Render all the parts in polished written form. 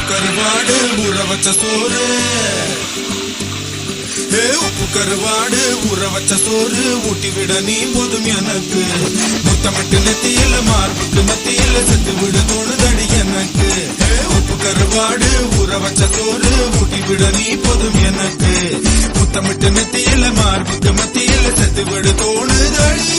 கருவாடு ஊற வச்ச சோறு உப்பு கருவாடு ஊற வச்ச சோறு ஊட்டி விட நீ போதும் எனக்கு முத்தமிட்டு நெத்தியில மார்புக்கு மத்தியில செத்து விட தோணுதடி எனக்கு உப்பு கருவாடு ஊற வச்ச சோறு ஊட்டி விட நீ போதும் எனக்கு முத்தமிட்டு நெத்தியில மார்புக்கு மத்தியில செத்து விட தோணுதடி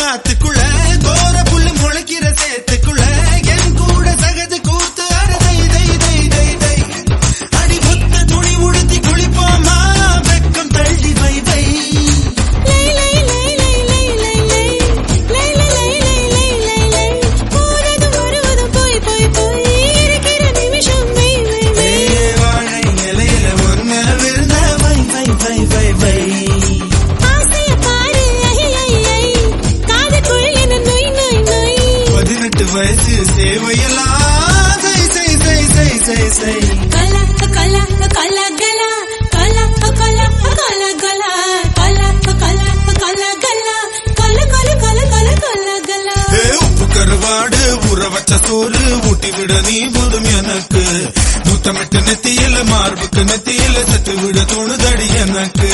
ஆத்துக்குள்ள தோர புல்லு முளைக்கிற சேத்துக்குள்ள என் கூட சகது கூத்து அடதை தை தை தை தை அடி புத்த துணி உடுத்தி குளிப்போமா வெக்கம் தள்ளி வை வை வாழை நிலையில ஒன்ன விருந்த வை வை வை வை வை வயசு சேவையெல்லாம் செய் செய் செய் செய் செய் கலா கலா கலா கலா கலா கலா கலா கலா கலா கலா கலா கலா கலா கலா கலா கலா கலா கலா உப்பு கருவாடு ஊற வச்ச சோறு ஊட்டி விட நீ போதும் எனக்கு முத்தமிட்டு நெத்தியில மார்புக்கு நெத்தியில சத்து விட தோணுதடி எனக்கு